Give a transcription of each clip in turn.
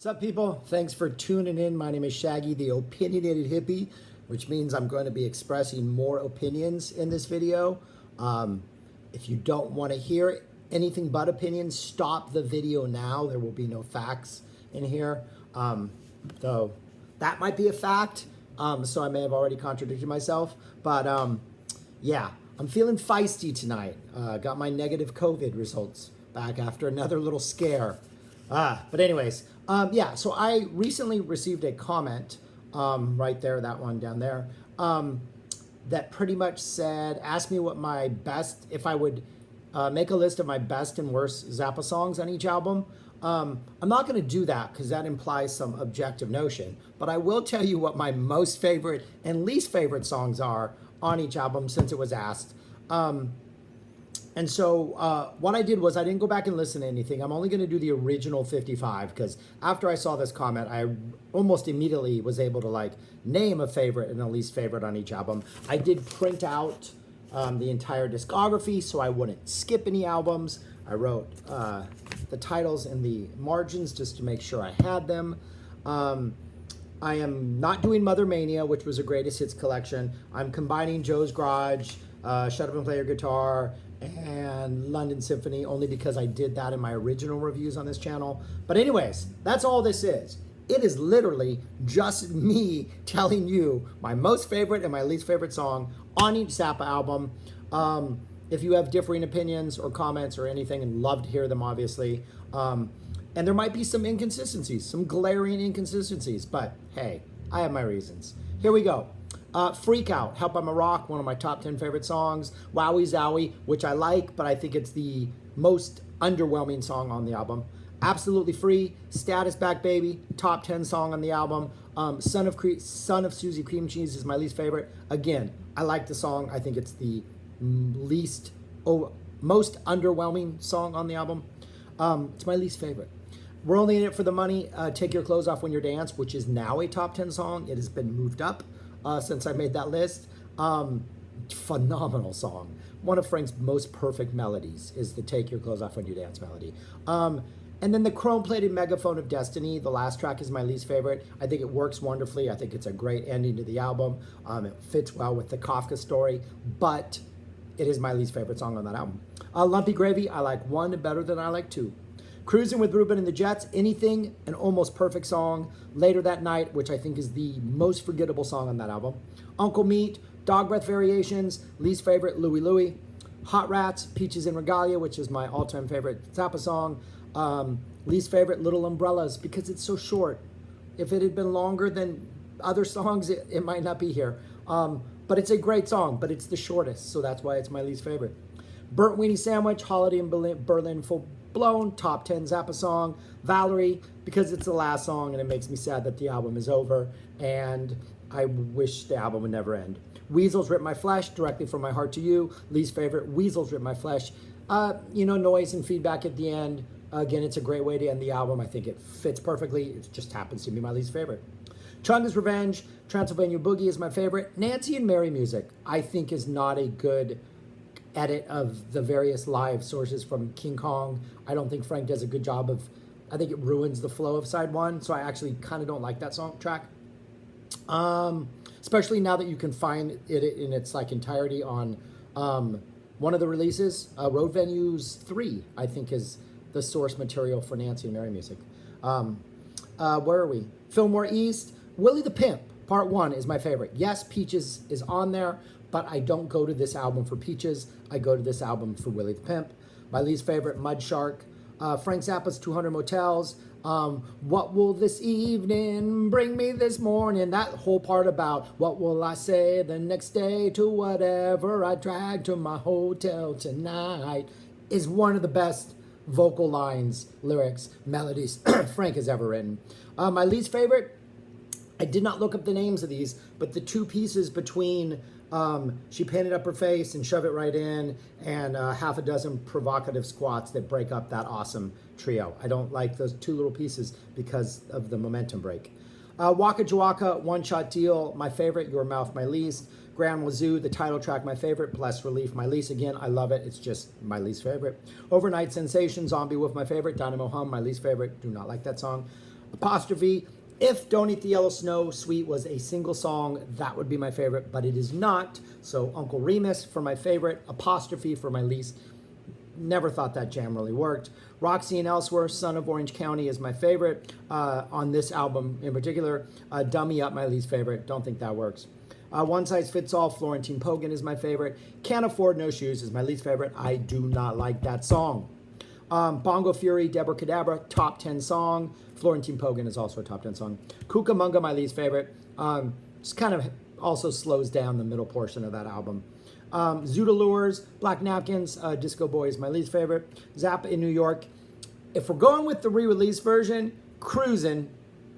What's up, people? Thanks for tuning in. My name is Shaggy, the opinionated hippie, which means I'm going to be expressing more opinions in this video. If you don't want to hear anything but opinions, stop the video now. There will be no facts in here. Though that might be a fact, so I may have already contradicted myself. But yeah, I'm feeling feisty tonight. Got my negative COVID results back after another little scare. But anyways, yeah, so I recently received a comment, right there, that one down there, that pretty much said, asked me what my best, if I would make a list of my best and worst Zappa songs on each album. I'm not going to do that because that implies some objective notion, but I will tell you what my most favorite and least favorite songs are on each album since it was asked. And so what I did was I didn't go back and listen to anything. I'm only going to do the original 55 because after I saw this comment, I almost immediately was able to like name a favorite and a least favorite on each album. I did print out the entire discography so I wouldn't skip any albums. I wrote the titles and the margins just to make sure I had them. I am not doing Mother Mania, which was a greatest hits collection. I'm combining Joe's Garage, Shut Up and Play Your Guitar, and London Symphony, only because I did that in my original reviews on this channel. But anyways, that's all this is. It is literally just me telling you my most favorite and my least favorite song on each Zappa album. If you have differing opinions or comments or anything, and love to hear them, obviously. And there might be some inconsistencies, some glaring inconsistencies, but hey, I have my reasons. Here we go. Freak Out, Help I'm a Rock, one of my top 10 favorite songs. Wowie Zowie, which I like, but I think it's the most underwhelming song on the album. Absolutely Free, Status Back Baby, top 10 song on the album. Son of Susie Cream Cheese is my least favorite. Again, I like the song. I think it's the most underwhelming song on the album. It's my least favorite. We're Only in It for the Money, Take Your Clothes Off When You Dance, which is now a top 10 song. It has been moved up since I made that list. Phenomenal song. One of Frank's most perfect melodies is the Take Your Clothes Off When You Dance melody. And then the Chrome-Plated Megaphone of Destiny, the last track, is my least favorite. I think it works wonderfully. I think it's a great ending to the album. It fits well with the Kafka story, but it is my least favorite song on that album. Lumpy Gravy, I like one better than I like two. Cruising with Ruben and the Jets, Anything, an almost perfect song. Later That Night, which I think is the most forgettable song on that album. Uncle Meat, Dog Breath Variations, least favorite, Louie Louie. Hot Rats, Peaches and Regalia, which is my all-time favorite Zappa song. Least favorite, Little Umbrellas, because it's so short. If it had been longer than other songs, it might not be here. But it's a great song, but it's the shortest, so that's why it's my least favorite. Burnt Weenie Sandwich, Holiday in Berlin Full Blown, top 10 Zappa song. Valerie, because it's the last song and it makes me sad that the album is over and I wish the album would never end. Weasels Rip My Flesh, Directly From My Heart to You, least favorite. Weasels Rip My Flesh, noise and feedback at the end. Again, it's a great way to end the album. I think it fits perfectly. It just happens to be my least favorite. Chunga's Revenge, Transylvania Boogie is my favorite. Nancy and Mary Music, I think, is not a good edit of the various live sources from King Kong. I don't think Frank does a good job of, I think it ruins the flow of side one, so I actually kind of don't like that song track. Especially now that you can find it in its like entirety on one of the releases. Road Venues 3, I think, is the source material for Nancy and Mary Music. Where are we? Fillmore East, Willie the Pimp, Part 1 is my favorite. Yes, Peaches is on there, but I don't go to this album for Peaches. I go to this album for Willie the Pimp. My least favorite, Mud Shark. Frank Zappa's 200 Motels. What will this evening bring me this morning? That whole part about what will I say the next day to whatever I drag to my hotel tonight is one of the best vocal lines, lyrics, melodies Frank has ever written. My least favorite, I did not look up the names of these, but the two pieces between She Painted Up Her Face and Shove It Right In, and half a dozen provocative squats that break up that awesome trio. I don't like those two little pieces because of the momentum break. Waka Jawaka, One Shot Deal, my favorite. Your Mouth, my least. Grand Wazoo, the title track, my favorite. Blessed Relief, my least. Again, I love it. It's just my least favorite. Overnight Sensation, Zombie Wolf, my favorite. Dynamo Hum, my least favorite. Do not like that song. Apostrophe. If Don't Eat the Yellow Snow Sweet was a single song, that would be my favorite, but it is not. So Uncle Remus for my favorite, Apostrophe for my least. Never thought that jam really worked. Roxy and Elsewhere, Son of Orange County is my favorite on this album in particular. Dummy Up, my least favorite. Don't think that works. One Size Fits All, Florentine Pogan is my favorite. Can't Afford No Shoes is my least favorite. I do not like that song. Bongo Fury, Deborah Cadabra, top 10 song. Florentine Pogan is also a top 10 song. Cucamonga, my least favorite. Just kind of also slows down the middle portion of that album. Zoot Lures, Black Napkins, Disco Boy is my least favorite. Zappa in New York. If we're going with the re-release version, Cruisin'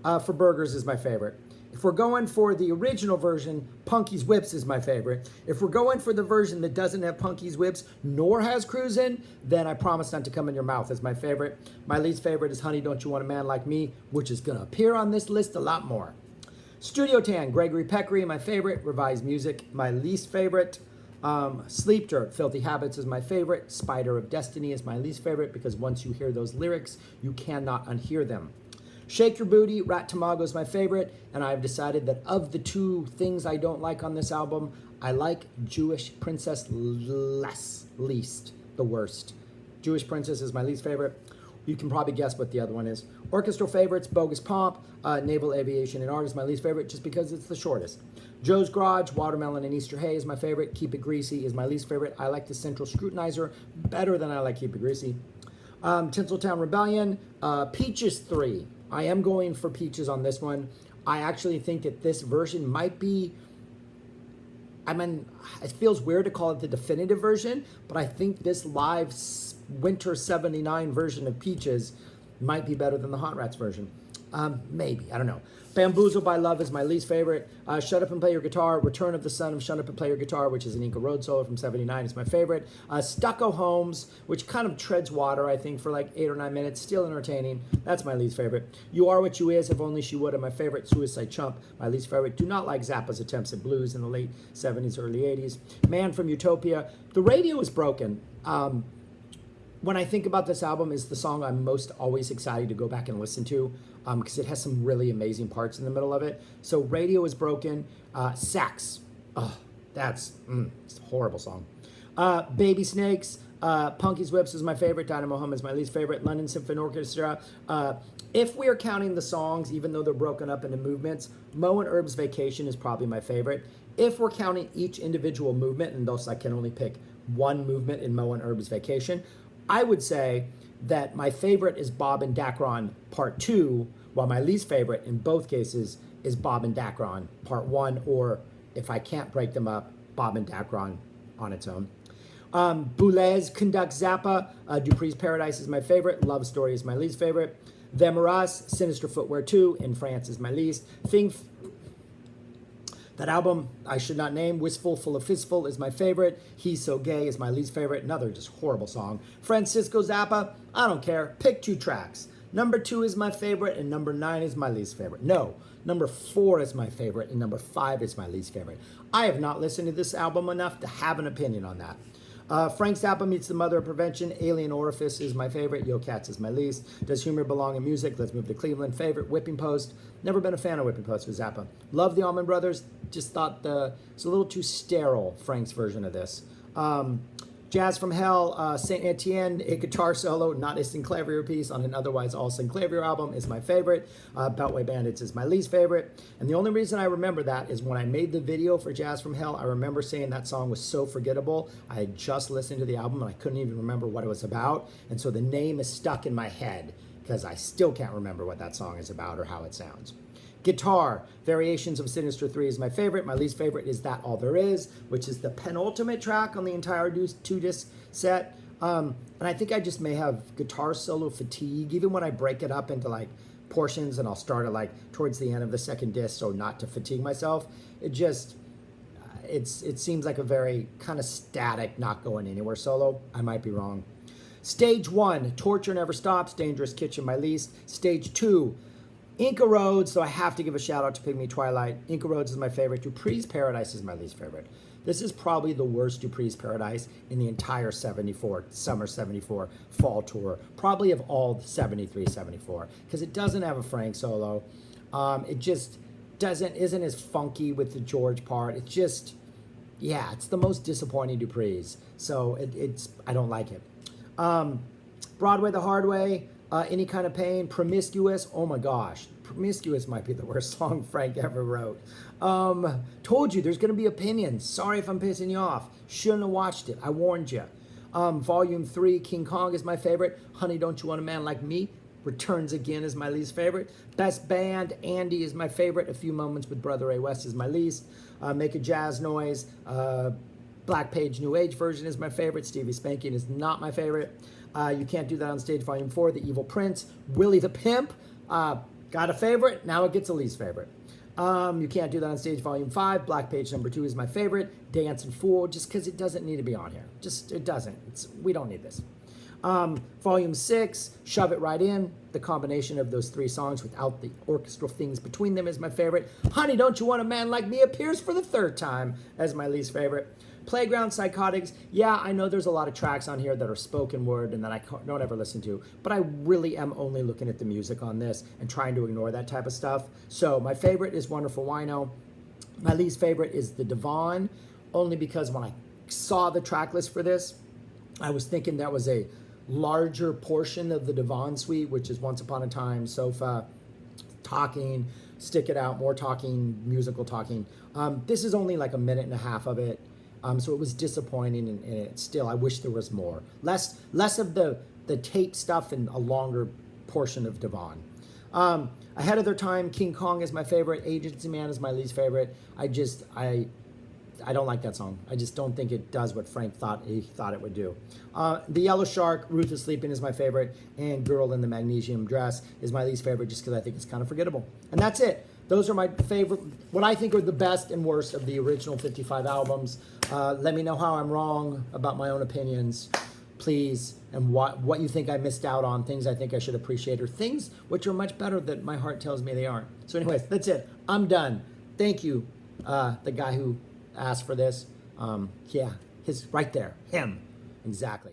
for Burgers is my favorite. If we're going for the original version, Punky's Whips is my favorite. If we're going for the version that doesn't have Punky's Whips nor has Cruisin', then I Promise Not to Come in Your Mouth is my favorite. My least favorite is Honey, Don't You Want a Man Like Me, which is going to appear on this list a lot more. Studio Tan, Gregory Peccary, my favorite. Revised Music, my least favorite. Sleep Dirt, Filthy Habits is my favorite. Spider of Destiny is my least favorite because once you hear those lyrics, you cannot unhear them. Shake Your Booty, Rat Tamago is my favorite, and I've decided that of the two things I don't like on this album, I like Jewish Princess least, the worst. Jewish Princess is my least favorite. You can probably guess what the other one is. Orchestral favorites, Bogus Pomp, Naval Aviation and Art is my least favorite just because it's the shortest. Joe's Garage, Watermelon and Easter Hay is my favorite. Keep It Greasy is my least favorite. I like the Central Scrutinizer better than I like Keep It Greasy. Tinseltown Rebellion, Peaches 3. I am going for Peaches on this one. I actually think that this version might be, I mean, it feels weird to call it the definitive version, but I think this live Winter 79 version of Peaches might be better than the Hot Rats version. Maybe, I don't know. Bamboozled by Love is my least favorite. Shut Up and Play Your Guitar, Return of the Son of Shut Up and Play Your Guitar, which is an Inca Road solo from 79, is my favorite. Stucco Homes, which kind of treads water, I think, for like 8 or 9 minutes, still entertaining. That's my least favorite. You Are What You Is, If Only She Would, are my favorite. Suicide Chump, my least favorite. Do not like Zappa's attempts at blues in the late 70s, early 80s. Man from Utopia. The radio is broken. When I think about this album, is the song I'm most always excited to go back and listen to because it has some really amazing parts in the middle of it. So Radio is Broken. Sax. Oh, that's it's a horrible song. Baby Snakes. Punky's Whips is my favorite. Dynamo Hum is my least favorite. London Symphony Orchestra. If we are counting the songs, even though they're broken up into movements, Mo and Herb's Vacation is probably my favorite. If we're counting each individual movement, and thus I can only pick one movement in Mo and Herb's Vacation, I would say that my favorite is Bob and Dacron Part 2, while my least favorite in both cases is Bob and Dacron Part 1, or if I can't break them up, Bob and Dacron on its own. Boulez conducts Zappa. Dupree's Paradise is my favorite. Love Story is my least favorite. Them or Us, Sinister Footwear 2, In France is my least. That album I should not name, Wistful Full of Fistful is my favorite. He's So Gay is my least favorite. Another just horrible song. Francisco Zappa, I don't care. Pick 2 tracks. Number 2 is my favorite and number 9 is my least favorite. No, number 4 is my favorite and number 5 is my least favorite. I have not listened to this album enough to have an opinion on that. Frank Zappa Meets the Mother of Prevention. Alien Orifice is my favorite. Yo Cats is my least. Does Humor Belong in Music? Let's Move to Cleveland. Favorite, Whipping Post. Never been a fan of Whipping Post with Zappa. Love the Allman Brothers. Just thought it's a little too sterile, Frank's version of this. Jazz from Hell, Saint Etienne, a guitar solo, not a Synclavier piece on an otherwise all Synclavier album is my favorite. Beltway Bandits is my least favorite. And the only reason I remember that is when I made the video for Jazz from Hell, I remember saying that song was so forgettable. I had just listened to the album and I couldn't even remember what it was about. And so the name is stuck in my head because I still can't remember what that song is about or how it sounds. Guitar, Variations of Sinister 3 is my favorite. My least favorite is That All There Is, which is the penultimate track on the entire 2-disc set. And I think I just may have guitar solo fatigue, even when I break it up into like portions and I'll start it like towards the end of the second disc so not to fatigue myself. It seems like a very kind of static, not going anywhere solo. I might be wrong. Stage 1, Torture Never Stops, Dangerous Kitchen, my least. Stage 2, Inca Roads, so I have to give a shout out to Pygmy Twilight. Inca Roads is my favorite. Dupree's Paradise is my least favorite. This is probably the worst Dupree's Paradise in the entire 74, summer 74, fall tour, probably of all 73, 74, because it doesn't have a Frank solo. It just isn't as funky with the George part. It's just, yeah, it's the most disappointing Dupree's. So I don't like it. Broadway the Hard Way, Any Kind of Pain, Promiscuous, oh my gosh. Promiscuous might be the worst song Frank ever wrote. Told you, there's going to be opinions. Sorry if I'm pissing you off. Shouldn't have watched it. I warned you. Volume 3, King Kong is my favorite. Honey, Don't You Want a Man Like Me? Returns Again is my least favorite. Best Band, Andy is my favorite. A Few Moments with Brother A. West is my least. Make a Jazz Noise. Black Page New Age version is my favorite. Stevie Spanking is not my favorite. You Can't Do That on Stage, Volume 4, The Evil Prince. Willie the Pimp, got a favorite, now it gets a least favorite. You Can't Do That on Stage, Volume 5, Black Page number 2 is my favorite. Dancing Fool, just because it doesn't need to be on here. Just, it doesn't. We don't need this. Volume 6, Shove It Right In. The combination of those 3 songs without the orchestral things between them is my favorite. Honey, Don't You Want a Man Like Me appears for the 3rd time as my least favorite. Playground Psychotics, yeah, I know there's a lot of tracks on here that are spoken word and that I don't ever listen to, but I really am only looking at the music on this and trying to ignore that type of stuff. So my favorite is Wonderful Wino. My least favorite is The Devon, only because when I saw the track list for this, I was thinking that was a larger portion of the Devon suite, which is Once Upon a Time, Sofa, Talking, Stick It Out, More Talking, Musical Talking. This is only like a minute and a half of it. So it was disappointing, and it still, I wish there was more. Less of the tape stuff and a longer portion of Devon. Ahead of Their Time, King Kong is my favorite. Agency Man is my least favorite. I don't like that song. I just don't think it does what Frank thought it would do. The Yellow Shark, Ruthless Sleeping is my favorite, and Girl in the Magnesium Dress is my least favorite just because I think it's kind of forgettable. And that's it. Those are my favorite, what I think are the best and worst of the original 55 albums. Let me know how I'm wrong about my own opinions, please, and what you think I missed out on, things I think I should appreciate, or things which are much better that my heart tells me they aren't. So anyways, that's it. I'm done. Thank you, the guy who asked for this. Yeah, right there, him, exactly.